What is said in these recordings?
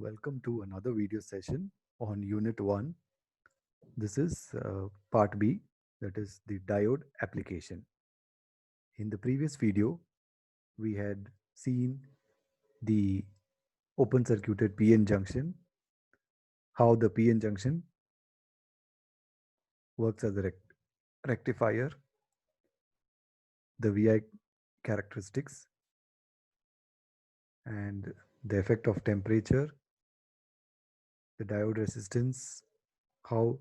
Welcome to another video session on Unit 1. This is Part B, that is the diode application. In the previous video, we had seen the open circuited PN junction, how the PN junction works as a rectifier, the VI characteristics, and the effect of temperature, the diode resistance, how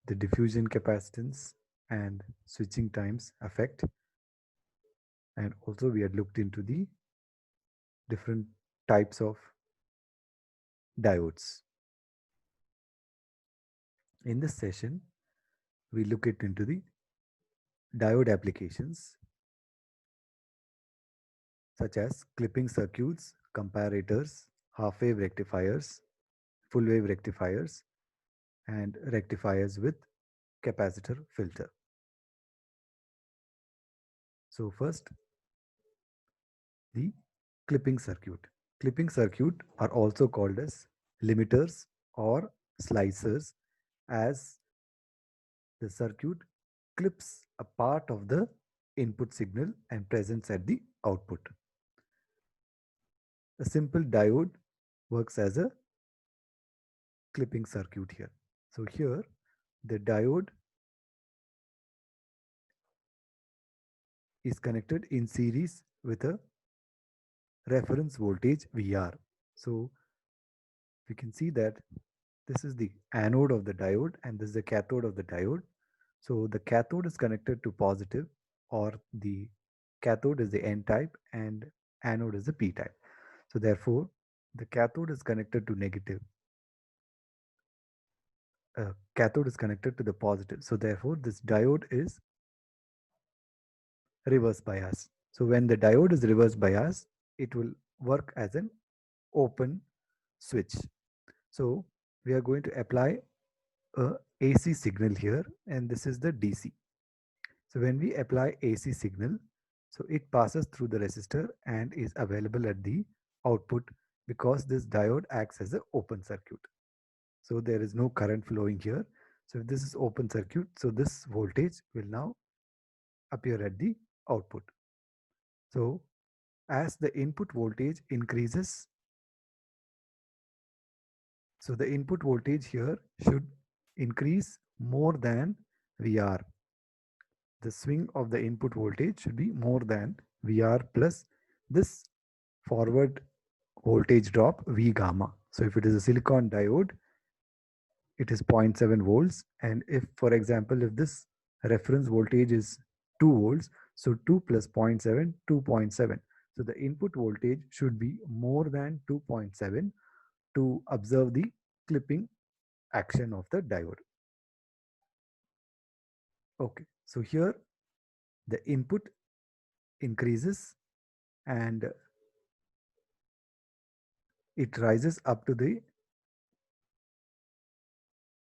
the diffusion capacitance and switching times affect, and also we had looked into the different types of diodes. In this session, we look into the diode applications such as clipping circuits, comparators, half-wave rectifiers, full-wave rectifiers, and rectifiers with capacitor filter. So first, the clipping circuit. Clipping circuit are also called as limiters or slicers, as the circuit clips a part of the input signal and presents at the output. A simple diode works as a clipping circuit here. So here the diode is connected in series with a reference voltage VR. So we can see that this is the anode of the diode and this is the cathode of the diode. So the cathode is connected to positive, or the cathode is the N type and anode is the P type. So therefore the cathode is connected to negative. Cathode is connected to the positive. So therefore this diode is reverse bias. So when the diode is reverse bias, it will work as an open switch. So we are going to apply a AC signal here, and this is the DC. So when we apply AC signal, so it passes through the resistor and is available at the output, because this diode acts as an open circuit. So there is no current flowing here. So if this is open circuit, so this voltage will now appear at the output. So as the input voltage increases, so the input voltage here should increase more than VR. The swing of the input voltage should be more than VR plus this forward voltage drop V gamma. So if it is a silicon diode, it is 0.7 volts. And if, for example, if this reference voltage is 2 volts, so 2 plus zero point 0.7, 2.7. So the input voltage should be more than 2.7 to observe the clipping action of the diode. Okay, so here the input increases and it rises up to the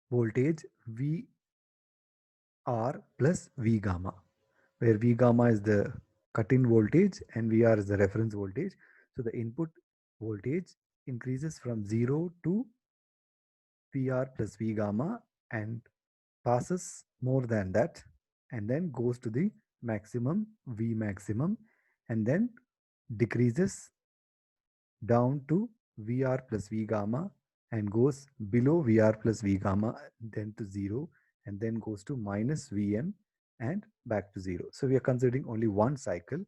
voltage VR plus V gamma, where V gamma is the cut-in voltage and VR is the reference voltage. So the input voltage increases from 0 to VR plus V gamma and passes more than that, and then goes to the maximum V maximum, and then decreases down to VR plus V gamma and goes below VR plus V gamma, then to 0, and then goes to minus Vm and back to 0. So we are considering only one cycle,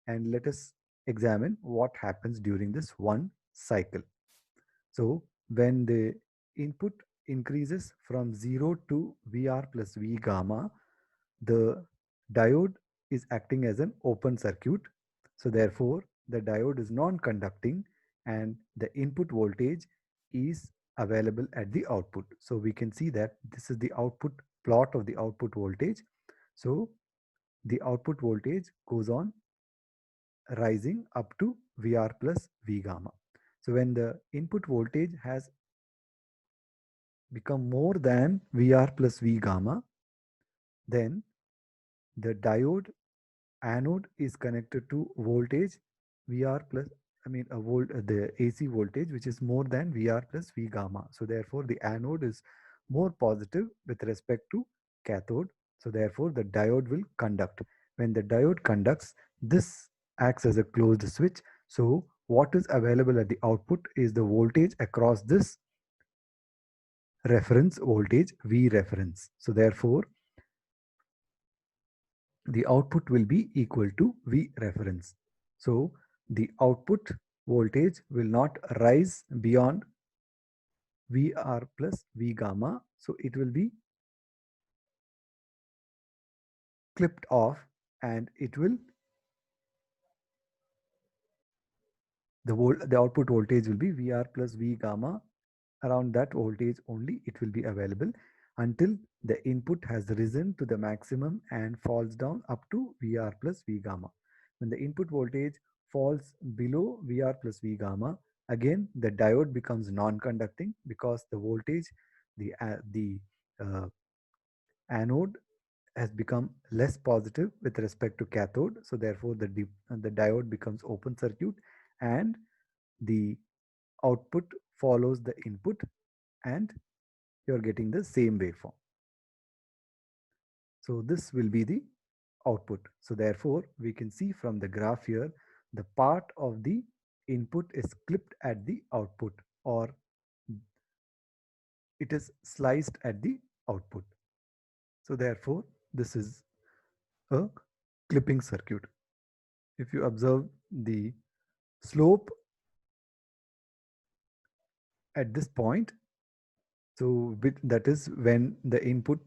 and let us examine what happens during this one cycle. So when the input increases from 0 to VR plus V gamma, the diode is acting as an open circuit. So therefore the diode is non-conducting and the input voltage is available at the output. So we can see that this is the output plot of the output voltage. So the output voltage goes on rising up to VR plus V gamma. So when the input voltage has become more than VR plus V gamma, then the diode anode is connected to voltage VR plus a volt, the AC voltage, which is more than VR plus V gamma. So therefore, the anode is more positive with respect to cathode. So therefore, the diode will conduct. When the diode conducts, this acts as a closed switch. So what is available at the output is the voltage across this reference voltage V reference. So therefore, the output will be equal to V reference. So the output voltage will not rise beyond VR plus V gamma. So it will be clipped off, and it will the output voltage will be VR plus V gamma. Around that voltage only it will be available until the input has risen to the maximum and falls down up to VR plus V gamma. When the input voltage falls below VR plus V gamma, again the diode becomes non-conducting because the voltage, the uh, anode has become less positive with respect to cathode. So therefore, the diode becomes open circuit, and the output follows the input, and you're getting the same waveform. So this will be the output. So therefore, we can see from the graph here, the part of the input is clipped at the output, or it is sliced at the output. So therefore, this is a clipping circuit. If you observe the slope at this point, so that is when the input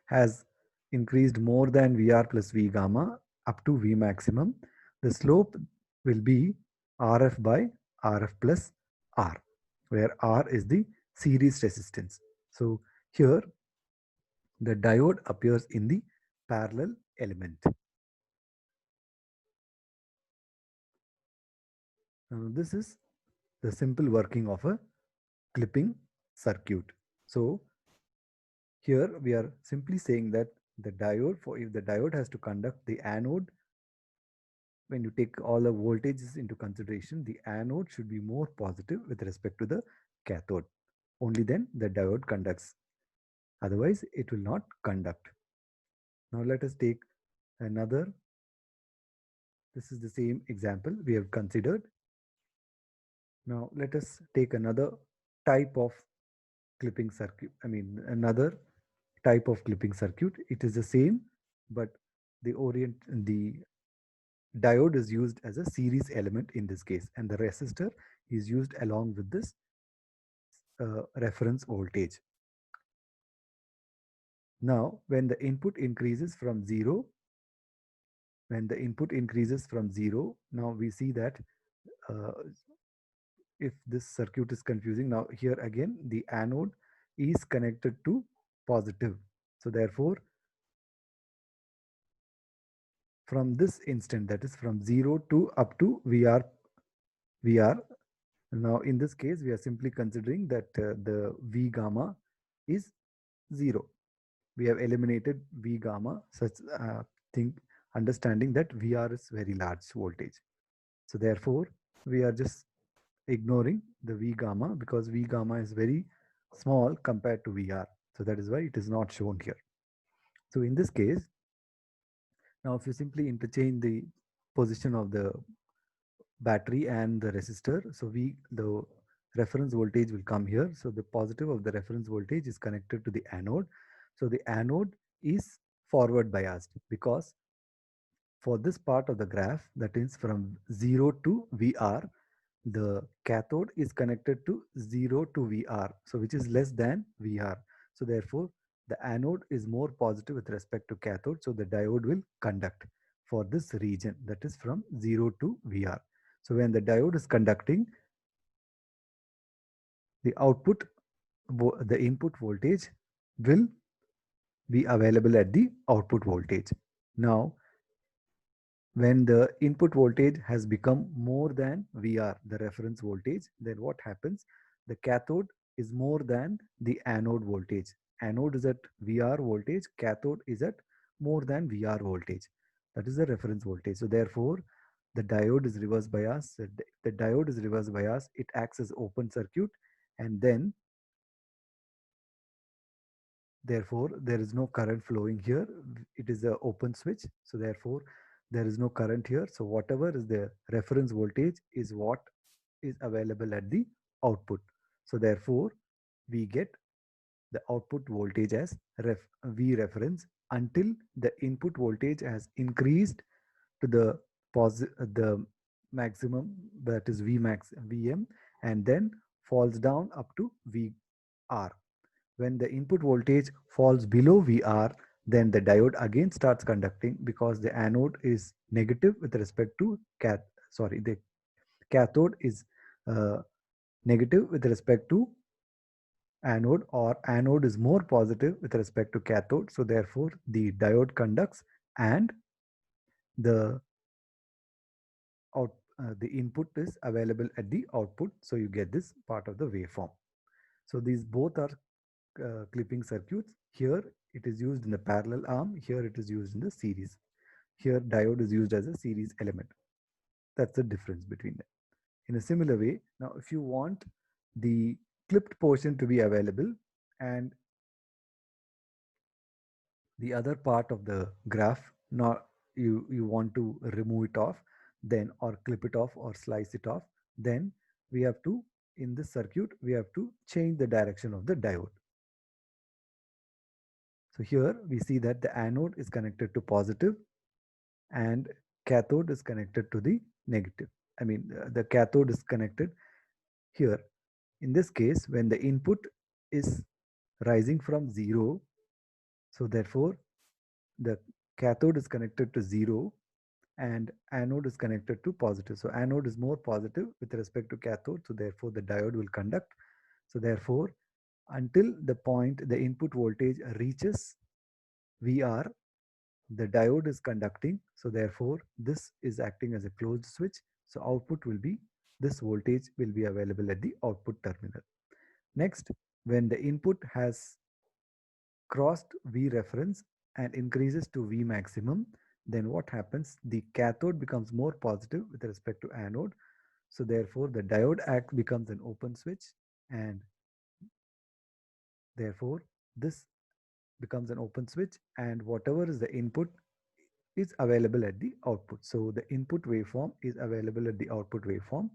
has increased more than VR plus V gamma up to V maximum, the slope will be RF by RF plus R, where R is the series resistance. So here the diode appears in the parallel element. Now this is the simple working of a clipping circuit. So here we are simply saying that the diode, for if the diode has to conduct, the anode, when you take all the voltages into consideration, the anode should be more positive with respect to the cathode. Only then the diode conducts. Otherwise, it will not conduct. Now let us take another. This is the same example we have considered. Now let us take another type of clipping circuit. Another type of clipping circuit. It is the same, but the diode is used as a series element in this case, and the resistor is used along with this reference voltage. Now, when the input increases from zero, now we see that uh, if this circuit is confusing, now here again the anode is connected to positive. So therefore, from this instant, that is from 0 to up to VR. Now in this case, we are simply considering that the V gamma is 0. We have eliminated V gamma, such thing, understanding that VR is very large voltage. So therefore, we are just ignoring the V gamma because V gamma is very small compared to VR. So that is why it is not shown here. So in this case, now if you simply interchange the position of the battery and the resistor, so the reference voltage will come here. So the positive of the reference voltage is connected to the anode. So the anode is forward biased because for this part of the graph, that is from 0 to VR, the cathode is connected to 0 to VR, so which is less than VR. So therefore, the anode is more positive with respect to cathode, so the diode will conduct for this region, that is from 0 to VR. So when the diode is conducting, the the input voltage will be available at the output voltage. Now, when the input voltage has become more than VR, the reference voltage, then what happens? The cathode is more than the anode voltage. Anode is at VR voltage, cathode is at more than VR voltage. That is the reference voltage. So therefore, the diode is reverse bias. The diode is reverse bias. It acts as open circuit, and then therefore there is no current flowing here. It is a open switch, so therefore there is no current here. So whatever is the reference voltage is what is available at the output. So therefore we get the output voltage as V reference until the input voltage has increased to the maximum, that is V max Vm, and then falls down up to Vr. When the input voltage falls below Vr, then the diode again starts conducting because the anode is negative with respect to the cathode is uh, negative with respect to anode, or anode is more positive with respect to cathode. So therefore the diode conducts, and the out the input is available at the output, so you get this part of the waveform. So these both are clipping circuits. Here it is used in the parallel arm, here it is used in the series. Here diode is used as a series element. That's the difference between them. In a similar way, now if you want the clipped portion to be available and the other part of the graph, not you want to remove it off, then or clip it off or slice it off, then we have to, in this circuit we have to change the direction of the diode. So here we see that the anode is connected to positive and cathode is connected to the negative. I mean, the cathode is connected here. In this case, when the input is rising from 0, so therefore the cathode is connected to 0 and anode is connected to positive. So anode is more positive with respect to cathode, so therefore the diode will conduct. So therefore, until the point the input voltage reaches Vr, the diode is conducting. So therefore this is acting as a closed switch. So output will be, this voltage will be available at the output terminal. Next, when the input has crossed V reference and increases to V maximum, then what happens? The cathode becomes more positive with respect to anode. So therefore the diode act becomes an open switch, and therefore this becomes an open switch, and whatever is the input is available at the output. So the input waveform is available at the output waveform.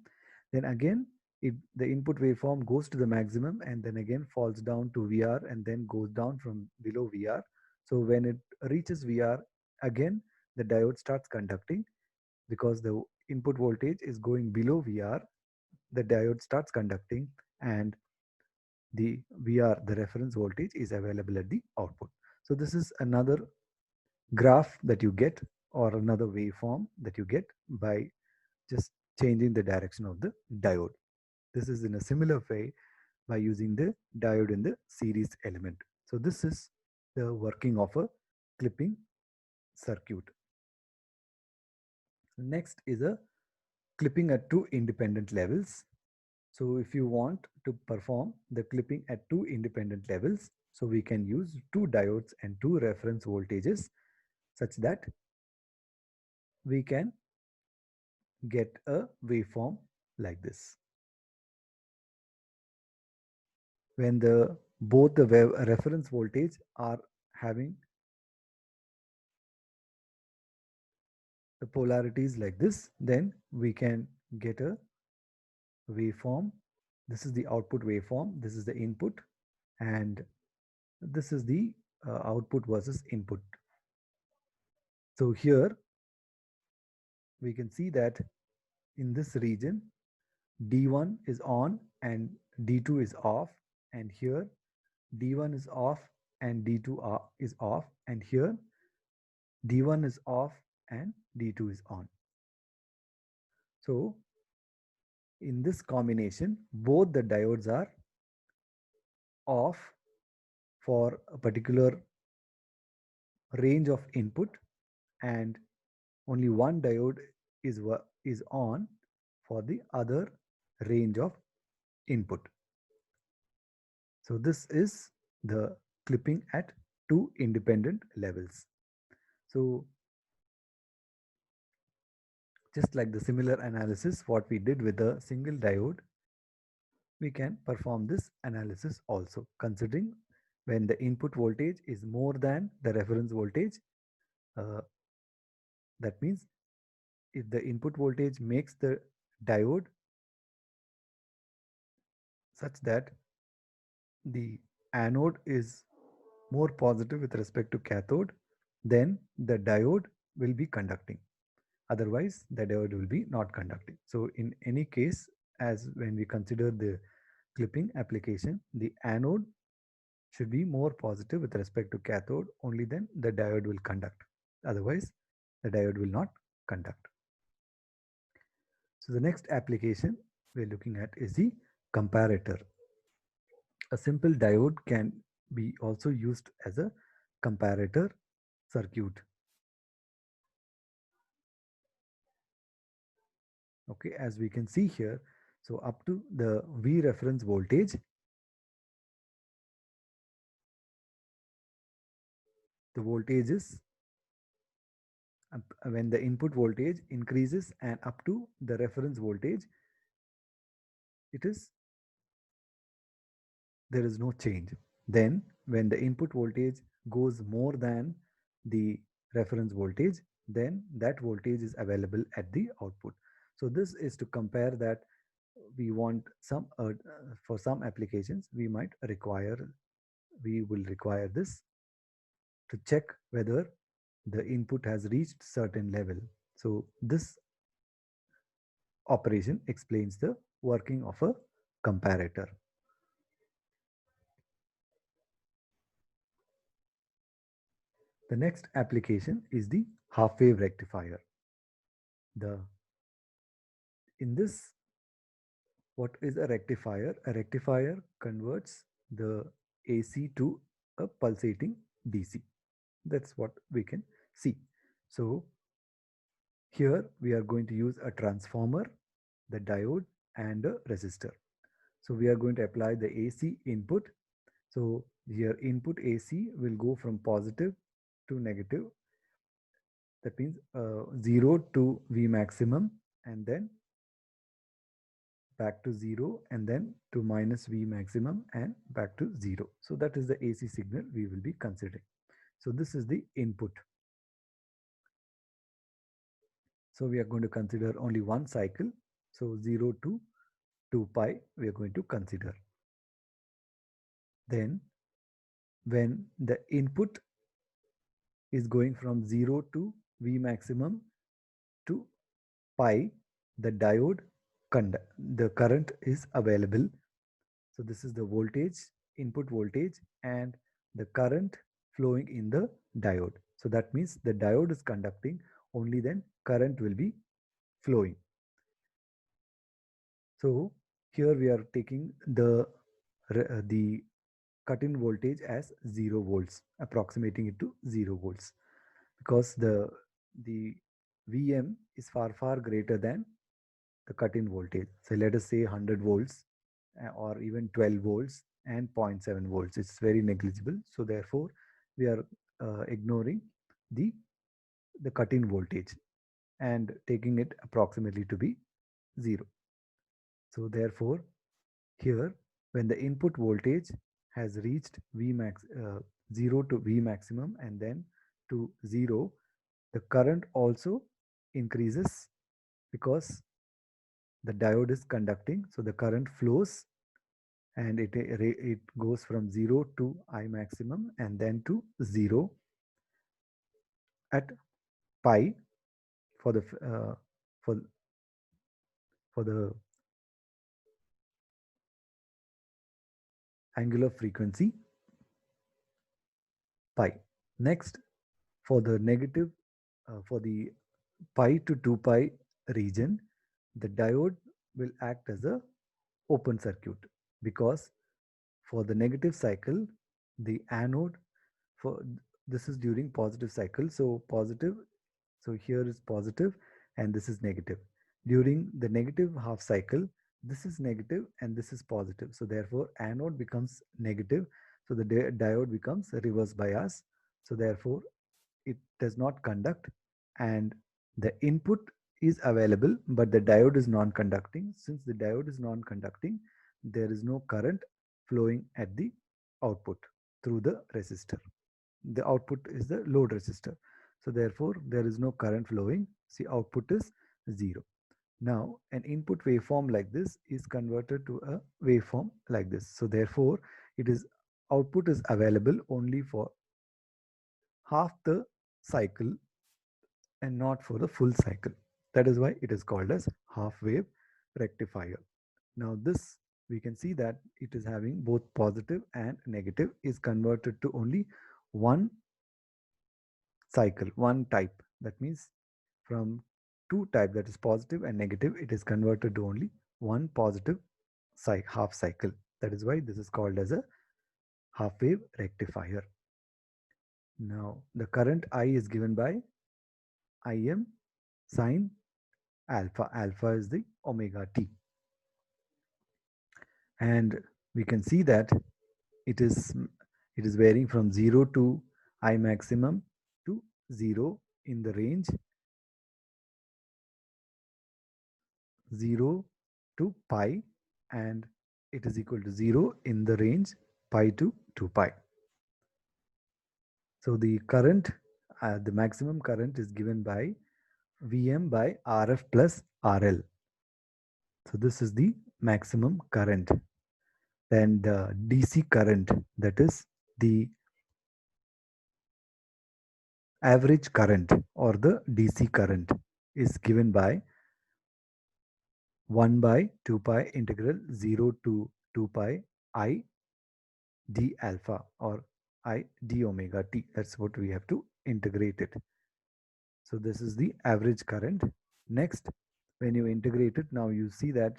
Then again, if the input waveform goes to the maximum and then again falls down to Vr and then goes down from below Vr. So when it reaches Vr, again the diode starts conducting because the input voltage is going below Vr. The diode starts conducting, and the Vr, the reference voltage, is available at the output. So this is another graph that you get, or another waveform that you get by just changing the direction of the diode. This is in a similar way by using the diode in the series element. So this is the working of a clipping circuit. Next is a clipping at two independent levels. So if you want to perform the clipping at two independent levels, so we can use two diodes and two reference voltages such that we can get a waveform like this. When the both the reference voltage are having the polarities like this, then we can get a waveform. This is the output waveform, this is the input, and this is the output versus input. So here we can see that in this region D1 is on and D2 is off, and here D1 is off and D2 is off, and here D1 is off and D2 is on. So in this combination, both the diodes are off for a particular range of input, and only one diode is on for the other range of input. So this is the clipping at two independent levels. So Just like the similar analysis what we did with a single diode, we can perform this analysis also, considering when the input voltage is more than the reference voltage. uh, that means if the input voltage makes the diode such that the anode is more positive with respect to cathode, then the diode will be conducting. Otherwise, the diode will be not conducting. So in any case, as when we consider the clipping application, the anode should be more positive with respect to cathode, only then the diode will conduct. Otherwise, the diode will not conduct. So the next application we're looking at is the comparator. A simple diode can be also used as a comparator circuit. Okay, as we can see here, so up to the V reference voltage, the voltage is when the input voltage increases and up to the reference voltage, it is there is no change. Then when the input voltage goes more than the reference voltage, then that voltage is available at the output. So this is to compare that we want some for some applications we will require this to check whether the input has reached certain level. So this operation explains the working of a comparator. The next application is the half wave rectifier. The in this, what is a rectifier? A rectifier converts the AC to a pulsating DC. That's what we can see. So here we are going to use a transformer, the diode, and a resistor. So we are going to apply the AC input. So here input AC will go from positive to negative. That means 0 to V maximum, and then back to 0, and then to minus V maximum and back to 0. So that is the AC signal we will be considering. So this is the input. So we are going to consider only one cycle. So 0 to 2 pi we are going to consider. Then when the input is going from 0 to V maximum to pi, the diode the current is available. So this is the voltage, input voltage, and the current flowing in the diode. So that means the diode is conducting, only then current will be flowing. So here we are taking the cut-in voltage as 0 volts, approximating it to 0 volts, because the Vm is far greater than the cut-in voltage. So let us say 100 volts or even 12 volts and zero point 0.7 volts. It's very negligible. So therefore, we are ignoring the cut-in voltage and taking it approximately to be 0. So therefore, here when the input voltage has reached V max 0 to V maximum and then to 0, the current also increases because the diode is conducting. So the current flows and it goes from 0 to I maximum and then to 0 at pi for the for for the angular frequency pi. Next, for the negative for the pi to 2 pi region, the diode will act as a open circuit, because for the negative cycle, the anode for this is during positive cycle. So positive, so here is positive and this is negative. During the negative half cycle, this is negative and this is positive. So therefore anode becomes negative. So the diode becomes reverse bias. So therefore it does not conduct, and the input is available, but the diode is non-conducting. Since the diode is non-conducting, there is no current flowing at the output through the resistor. The output is the load resistor. So therefore, there is no current flowing. See, output is 0. Now, an input waveform like this is converted to a waveform like this. So therefore, it is output is available only for half the cycle and not for the full cycle. That is why it is called as half wave rectifier. Now this, we can see that it is having both positive and negative, is converted to only one cycle, one type. That means from two type, that is positive and negative, it is converted to only one positive half cycle. That is why this is called as a half wave rectifier. Now the current I is given by Im sine alpha. Alpha is the omega t, and we can see that it is it is varying from 0 to I maximum to 0 in the range 0 to pi, and it is equal to 0 in the range pi to 2 pi. So the current, the maximum current is given by Vm by Rf plus RL. So this is the maximum current. Then the DC current, that is the average current or the DC current, is given by 1 by 2 pi integral 0 to 2 pi I d alpha or I d omega t. That's what we have to integrate it. So this is the average current. Next, when you integrate it, now you see that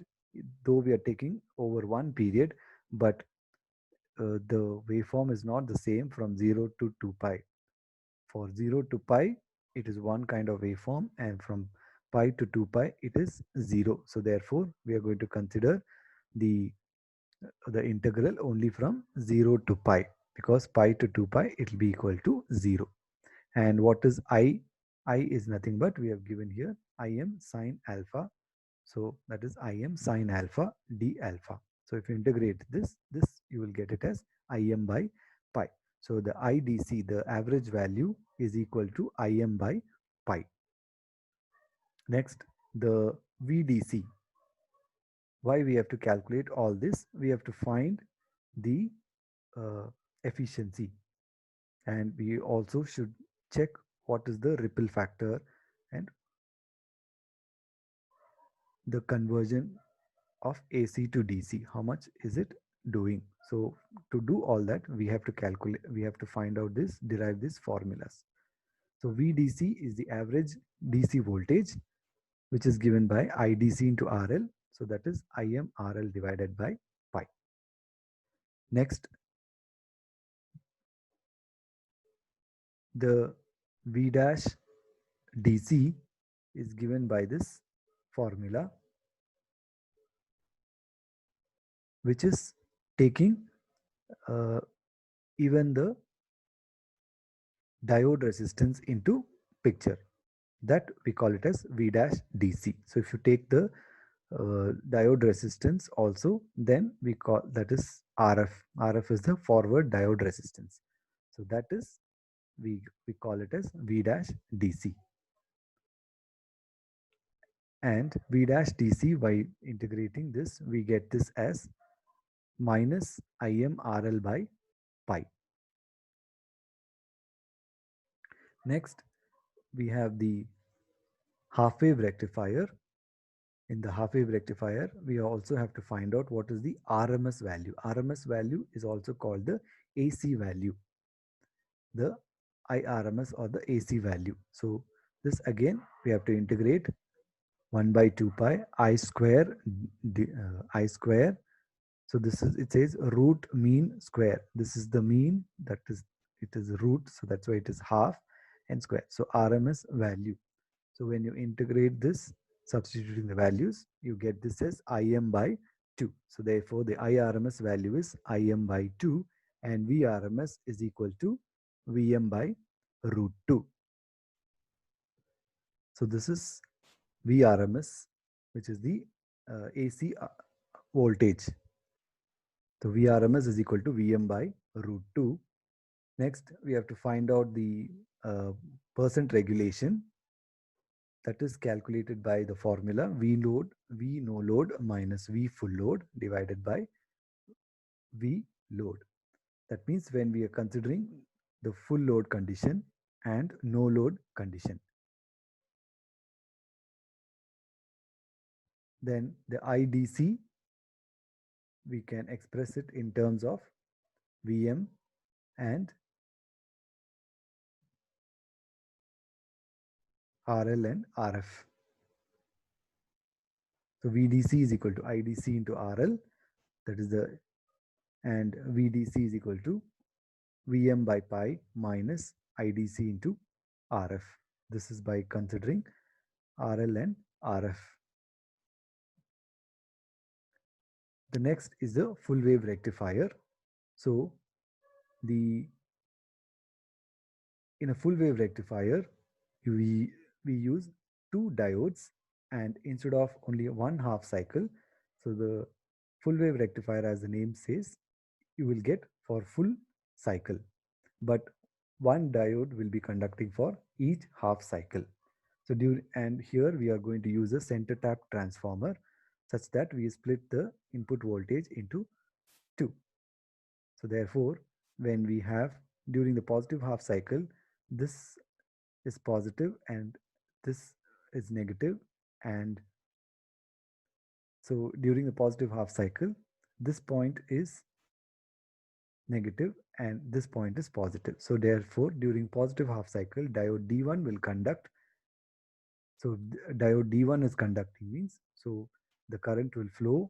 though we are taking over one period, but the waveform is not the same from 0 to 2 pi. For 0 to pi, it is one kind of waveform, and from pi to 2 pi, it is 0. So therefore, we are going to consider the integral only from 0 to pi, because pi to 2 pi, it will be equal to 0. And what is I? I is nothing but, we have given here Im sine alpha. So that is Im sine alpha d alpha. So if you integrate this, you will get it as Im by pi. So the IDC, the average value, is equal to Im by pi. Next, the VDC. Why we have to calculate all this? We have to find the efficiency, and we also should check what is the ripple factor and the conversion of AC to DC, how much is it doing. So to do all that, we have to calculate, we have to find out this, derive these formulas. So VDC is the average DC voltage, which is given by IDC into RL. So that is Im RL divided by pi. Next, the V dash DC is given by this formula, which is taking even the diode resistance into picture. That we call it as V dash DC. So if you take the diode resistance also, then we call that is RF. RF is the forward diode resistance. So that is, we call it as V dash DC. And V dash DC, by integrating this, we get this as minus Im RL by pi. Next, we have the half wave rectifier. In the half wave rectifier, we also have to find out what is the RMS value. RMS value is also called the AC value, the IRMS or the AC value. So this again, we have to integrate 1 by 2 pi I square I square. So this is, it says root mean square. This is the mean, that is, it is root. So that's why it is half and square. So RMS value. So when you integrate this, substituting the values, you get this as Im by 2. So therefore, the IRMS value is Im by 2, and VRMS is equal to Vm by root 2. So this is Vrms, which is the AC voltage. So Vrms is equal to Vm by root 2. Next, we have to find out the percent regulation, that is calculated by the formula V no load minus V full load divided by V load. That means when we are considering the full load condition and no load condition. Then the IDC, we can express it in terms of Vm and RL and RF. So VDC is equal to IDC into RL, that is the, and VDC is equal to Vm by pi minus IDC into RF. This is by considering RL and RF. The next is the full wave rectifier. So the in a full wave rectifier, we use two diodes, and instead of only one half cycle, so the full wave rectifier, as the name says, you will get for full cycle, but one diode will be conducting for each half cycle. So and here we are going to use a center tap transformer such that we split the input voltage into two. So therefore, when we have during the positive half cycle, this is positive and this is negative, and so during the positive half cycle, this point is negative and this point is positive. So therefore, during positive half cycle, diode D1 will conduct. So diode D1 is conducting means, so the current will flow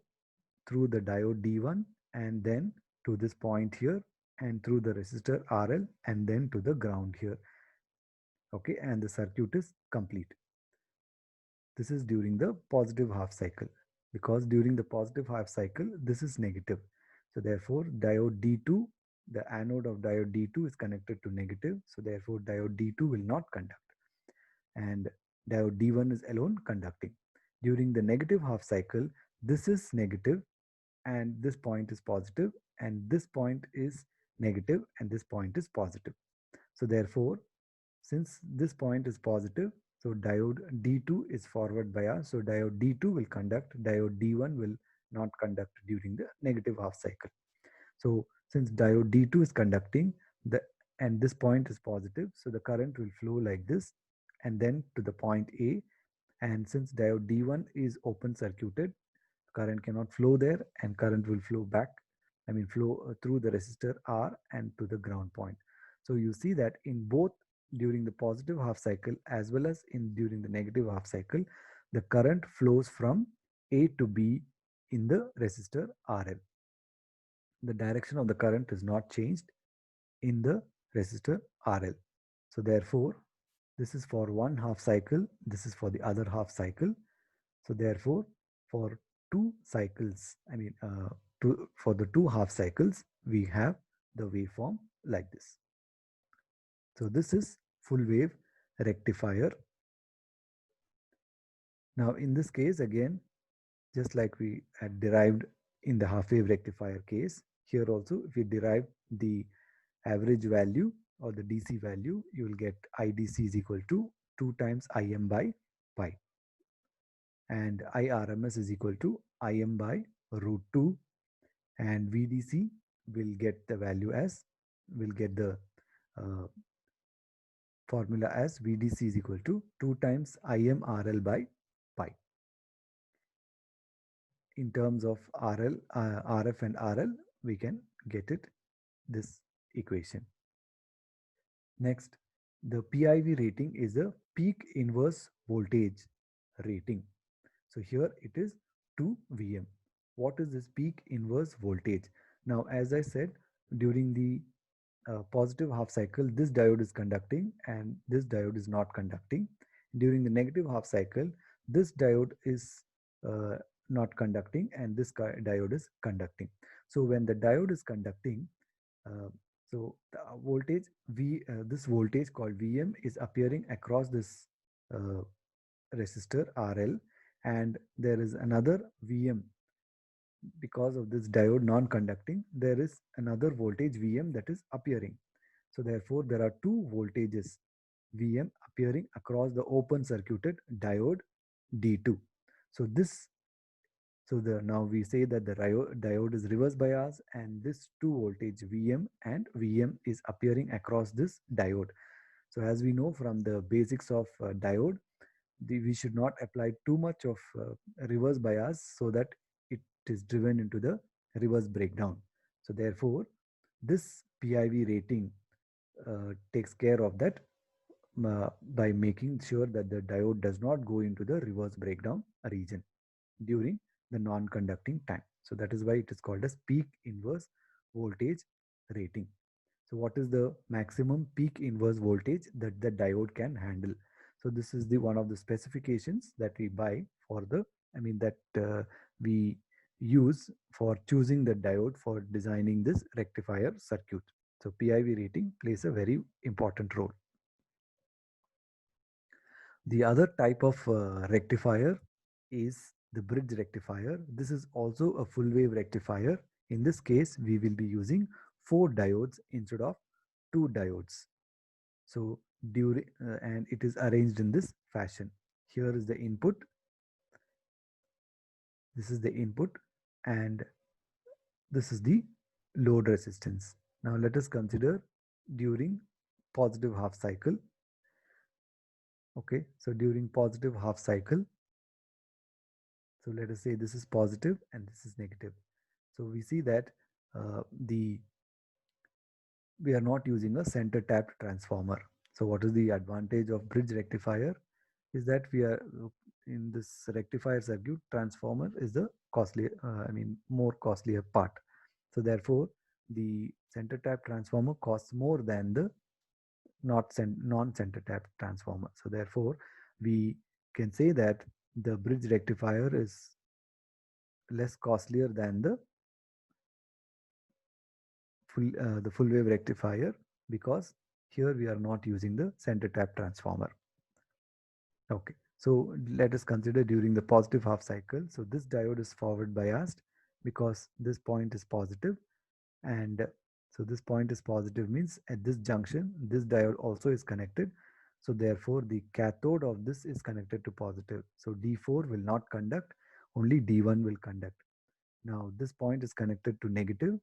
through the diode D1 and then to this point here and through the resistor RL and then to the ground here. Okay, and the circuit is complete. This is during the positive half cycle, because during the positive half cycle this is negative. So therefore diode D2, the anode of diode D2 is connected to negative. So therefore diode D2 will not conduct, and diode D1 is alone conducting. During the negative half cycle, this is negative and this point is positive, and this point is negative and this point is positive. So therefore, since this point is positive, so diode D2 is forward bias. So diode D2 will conduct, diode D1 will not conduct during the negative half cycle. So since diode D2 is conducting, and this point is positive, so the current will flow like this and then to the point A. And since diode D1 is open circuited, current cannot flow there, and current will flow back, flow through the resistor R and to the ground point. So you see that in both during the positive half cycle as well as in during the negative half cycle, the current flows from A to B in the resistor RL. The direction of the current is not changed in the resistor RL. So therefore, this is for one half cycle, this is for the other half cycle. So therefore, for two cycles, for the two half cycles, we have the waveform like this. So this is full wave rectifier. Now in this case, again, just like we had derived in the half wave rectifier case, here also if we derive the average value or the DC value, you will get IDC is equal to 2 times Im by pi, and IRMS is equal to Im by root 2, and VDC will get the value as, will get the uh, formula as VDC is equal to 2 times IMRL by pi. In terms of RL, RF and RL, we can get it this equation. Next, the PIV rating is a peak inverse voltage rating. So here it is 2 Vm. What is this peak inverse voltage? Now, as I said, during the positive half cycle, this diode is conducting and this diode is not conducting. During the negative half cycle, this diode is not conducting and this diode is conducting. So when the diode is conducting, uh, so the voltage V, this voltage called Vm is appearing across this resistor RL, and there is another VM. Because of this diode non-conducting, there is another voltage VM that is appearing. So therefore, there are two voltages VM appearing across the open circuited diode D2. So this, so the now we say that the diode is reverse bias, and this two voltage VM and VM is appearing across this diode. So as we know from the basics of diode, we should not apply too much of reverse bias so that it is driven into the reverse breakdown. So therefore, this PIV rating takes care of that by making sure that the diode does not go into the reverse breakdown region during the non-conducting time. So that is why it is called as peak inverse voltage rating. So what is the maximum peak inverse voltage that the diode can handle? So this is the one of the specifications that we buy for the, I mean that we use for choosing the diode for designing this rectifier circuit. So PIV rating plays a very important role. The other type of rectifier is the bridge rectifier. This is also a full wave rectifier. In this case, we will be using 4 diodes instead of 2 diodes. So during and it is arranged in this fashion. Here is the input. This is the input, and this is the load resistance. Now let us consider during positive half cycle. Okay, so during positive half cycle, so let us say this is positive and this is negative. So we see that the we are not using a center tapped transformer. So what is the advantage of bridge rectifier? Is that we are in this rectifier circuit, transformer is the costly, I mean more costlier part. So therefore, the center tap transformer costs more than the non-center tap transformer. So therefore, we can say that the bridge rectifier is less costlier than the full wave rectifier, because here we are not using the center tap transformer. Okay, so let us consider during the positive half cycle. So this diode is forward biased because this point is positive, and so this point is positive means at this junction this diode also is connected. So therefore the cathode of this is connected to positive. So D4 will not conduct, only D1 will conduct. Now this point is connected to negative.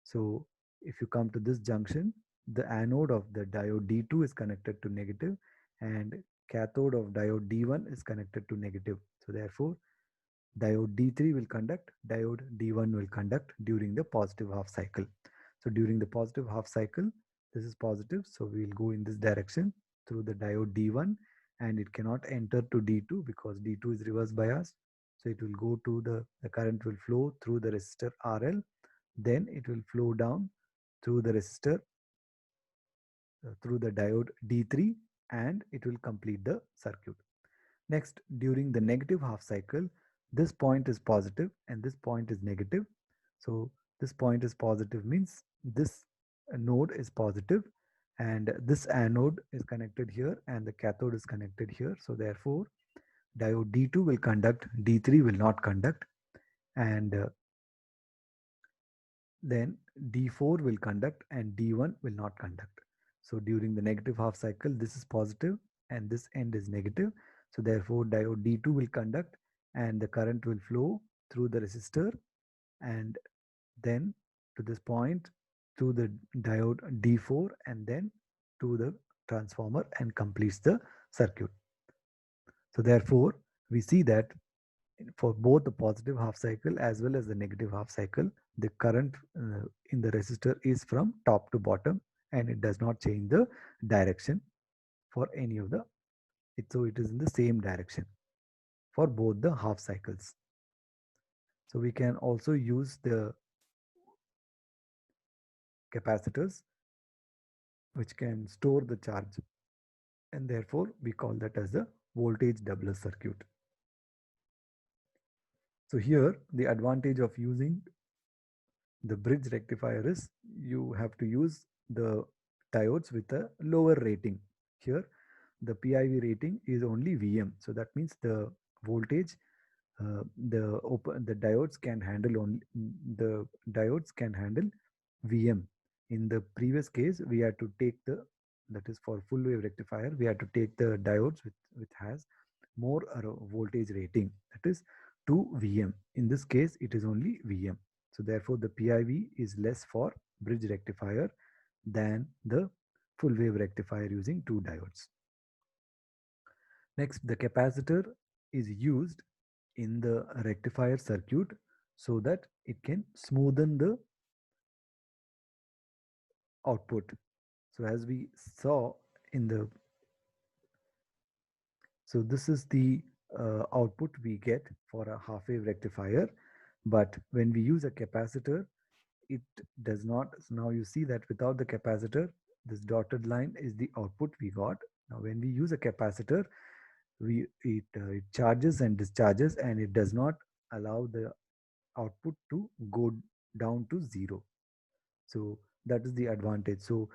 So if you come to this junction, the anode of the diode D2 is connected to negative, and cathode of diode D1 is connected to negative. So therefore, diode D3 will conduct, diode D1 will conduct during the positive half cycle. So during the positive half cycle, this is positive. So we will go in this direction through the diode D1, and it cannot enter to D2 because D2 is reverse biased. So it will go to the current will flow through the resistor RL, then it will flow down through the resistor through the diode D3, and it will complete the circuit. Next, during the negative half cycle, this point is positive and this point is negative. So this point is positive means this node is positive, and this anode is connected here and the cathode is connected here. So therefore, diode D2 will conduct, D3 will not conduct, and then D4 will conduct and D1 will not conduct. So during the negative half cycle, this is positive and this end is negative. So therefore, diode D2 will conduct and the current will flow through the resistor, and then to this point to the diode D4, and then to the transformer, and completes the circuit. So therefore, we see that for both the positive half cycle as well as the negative half cycle, the current in the resistor is from top to bottom, and it does not change the direction for any of the so it is in the same direction for both the half cycles. So we can also use the capacitors which can store the charge, and therefore we call that as the voltage doubler circuit. So here the advantage of using the bridge rectifier is you have to use the diodes with a lower rating. Here the PIV rating is only Vm. So that means the voltage, the diodes can handle only the diodes can handle Vm. In the previous case, we had to take the, that is for full wave rectifier, we had to take the diodes which has more voltage rating, that is 2 Vm. In this case, it is only Vm. So therefore, the PIV is less for bridge rectifier than the full wave rectifier using two diodes. Next, the capacitor is used in the rectifier circuit so that it can smoothen the output. So as we saw in the, so this is the output we get for a half wave rectifier, but when we use a capacitor, it does not. So now you see that without the capacitor, this dotted line is the output we got. Now when we use a capacitor, it charges and discharges, and it does not allow the output to go down to zero. So that is the advantage. So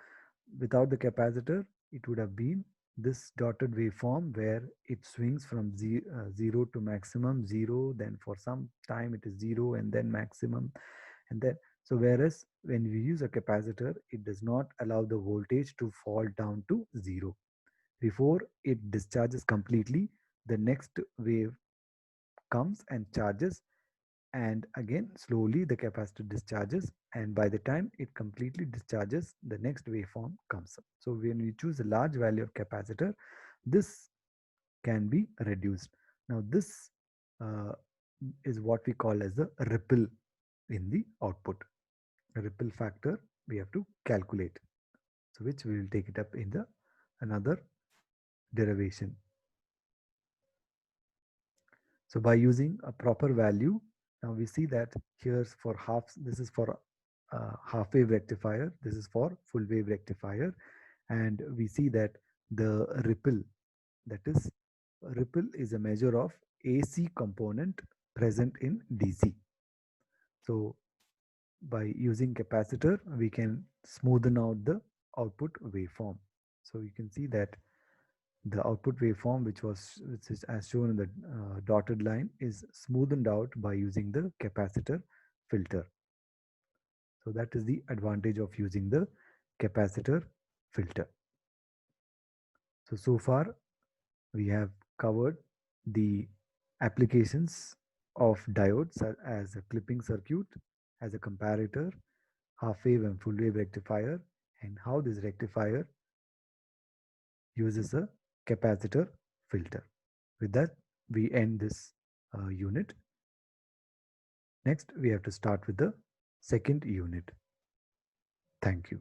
without the capacitor, it would have been this dotted waveform where it swings from 0 to maximum 0, then for some time it is 0 and then maximum, and then, so whereas when we use a capacitor, it does not allow the voltage to fall down to 0. Before it discharges completely, the next wave comes and charges, and again slowly the capacitor discharges, and by the time it completely discharges, the next waveform comes up. So when we choose a large value of capacitor, this can be reduced. Now this uh, is what we call as the ripple in the output. A ripple factor we have to calculate, so which we will take it up in the another derivation. So by using a proper value, now we see that here's for half, this is for half wave rectifier, this is for full wave rectifier, and we see that the ripple, that is, ripple is a measure of AC component present in DC. So by using capacitor, we can smoothen out the output waveform. So you can see that the output waveform, which is as shown in the dotted line, is smoothened out by using the capacitor filter. So that is the advantage of using the capacitor filter. So far we have covered the applications of diodes as a clipping circuit, as a comparator, half wave and full wave rectifier, and how this rectifier uses a capacitor filter. With that, we end this unit. Next, we have to start with the second unit. Thank you.